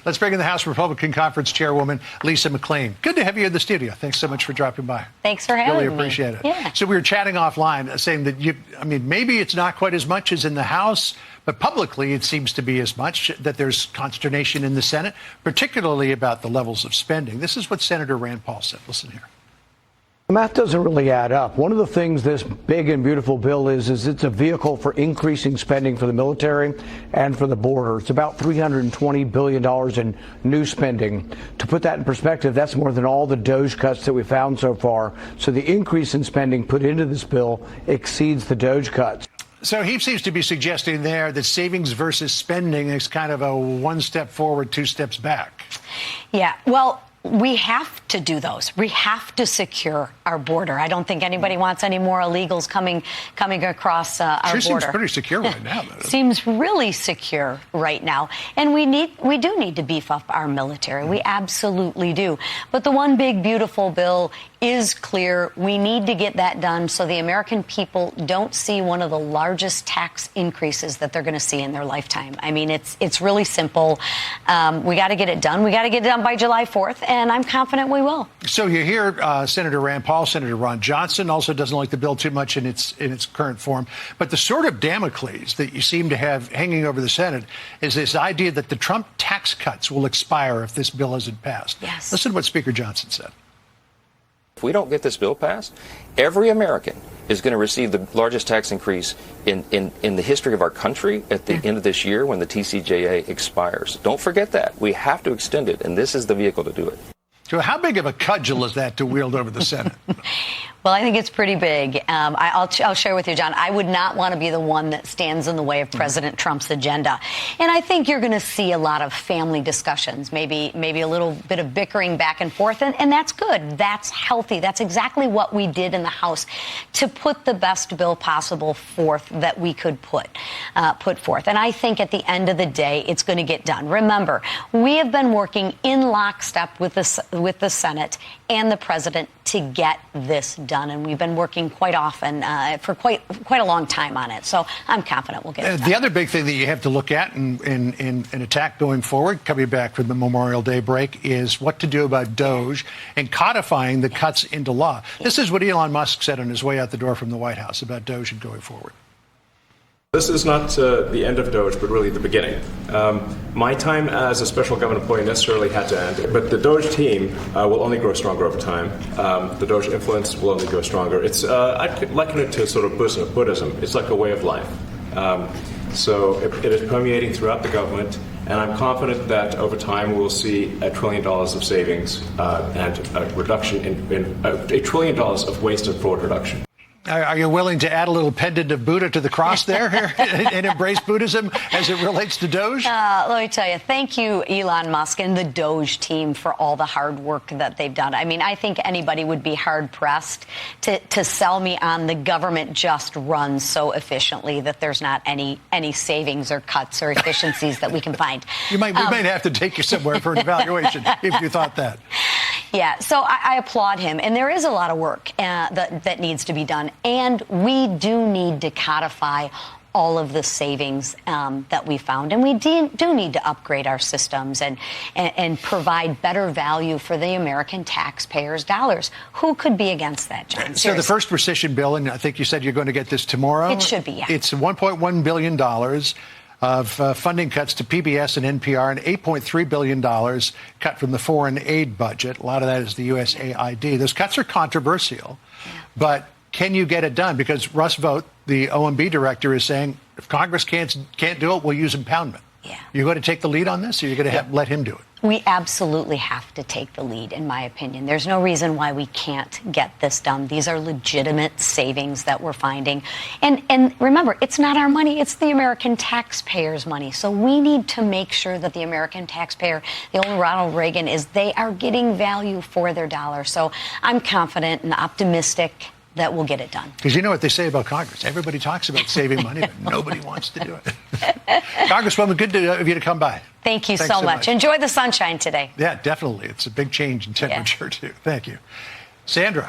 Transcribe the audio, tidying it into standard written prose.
Let's bring in the House Republican Conference Chairwoman, Lisa McClain. Good to have you in the studio. Thanks so much for dropping by. Thanks for having me. Really appreciate it. Yeah. So we were chatting offline saying that maybe it's not quite as much as in the House, but publicly it seems to be as much, that there's consternation in the Senate, particularly about the levels of spending. This is what Senator Rand Paul said. Listen here. The math doesn't really add up. One of the things this big and beautiful bill is it's a vehicle for increasing spending for the military and for the border. It's about $320 billion in new spending. To put that in perspective, that's more than all the DOGE cuts that we found so far. So the increase in spending put into this bill exceeds the DOGE cuts. So he seems to be suggesting there that savings versus spending is kind of a one step forward, two steps back. Yeah, well, we have to do those. We have to secure our border. I don't think anybody wants any more illegals coming across our border. Seems pretty secure right now, though. Seems really secure right now. And we do need to beef up our military. We absolutely do. But the one big, beautiful bill is clear. We need to get that done so the American people don't see one of the largest tax increases that they're going to see in their lifetime. I mean, it's really simple. We got to get it done. We got to get it done by July 4th, and I'm confident we will. So you hear Senator Rand Paul, Senator Ron Johnson also doesn't like the bill too much in its current form. But the sort of Damocles that you seem to have hanging over the Senate is this idea that the Trump tax cuts will expire if this bill isn't passed. Yes. Listen to what Speaker Johnson said. If we don't get this bill passed, every American is going to receive the largest tax increase in the history of our country at the end of this year when the TCJA expires. Don't forget that. We have to extend it, and this is the vehicle to do it. So how big of a cudgel is that to wield over the Senate? Well, I think it's pretty big. I'll share with you, John. I would not want to be the one that stands in the way of President Trump's agenda. And I think you're going to see a lot of family discussions, maybe a little bit of bickering back and forth. And that's good. That's healthy. That's exactly what we did in the House to put the best bill possible forth that we could put forth. And I think at the end of the day, it's going to get done. Remember, we have been working in lockstep with the Senate and the president to get this done, and we've been working quite often for quite a long time on it. So I'm confident we'll get it done. The other big thing that you have to look at in attack going forward, coming back from the Memorial Day break, is what to do about DOGE and codifying the cuts into law. This is what Elon Musk said on his way out the door from the White House about DOGE and going forward. This is not the end of DOGE, but really the beginning. My time as a special government employee necessarily had to end, but the DOGE team will only grow stronger over time. The DOGE influence will only grow stronger. I'd liken it to sort of Buddhism. It's like a way of life. So it is permeating throughout the government, and I'm confident that over time we'll see $1 trillion of savings and a reduction in $1 trillion of waste and fraud reduction. Are you willing to add a little pendant of Buddha to the cross there and embrace Buddhism as it relates to DOGE? Let me tell you, thank you, Elon Musk and the DOGE team, for all the hard work that they've done. I mean, I think anybody would be hard-pressed to sell me on the government just runs so efficiently that there's not any savings or cuts or efficiencies that we can find. We might have to take you somewhere for an evaluation if you thought that. Yeah, so I applaud him. And there is a lot of work that needs to be done. And we do need to codify all of the savings that we found. And we do need to upgrade our systems and provide better value for the American taxpayers' dollars. Who could be against that, John? So the first rescission bill, and I think you said you're going to get this tomorrow. It should be, yeah. It's $1.1 billion of funding cuts to PBS and NPR, and $8.3 billion cut from the foreign aid budget. A lot of that is the USAID. Those cuts are controversial, but can you get it done? Because Russ Vought, the OMB director, is saying if Congress can't do it, we'll use impoundment. Yeah. You're going to take the lead on this, or you're going to let him do it? We absolutely have to take the lead, in my opinion. There's no reason why we can't get this done. These are legitimate savings that we're finding. And remember, it's not our money. It's the American taxpayers' money. So we need to make sure that the American taxpayer, the old Ronald Reagan, they are getting value for their dollar. So I'm confident and optimistic that we'll get it done. Because you know what they say about Congress. Everybody talks about saving money, but nobody wants to do it. Congresswoman, good of you to come by. Thank you so much. Enjoy the sunshine today. Yeah, definitely. It's a big change in temperature, too. Thank you. Sandra.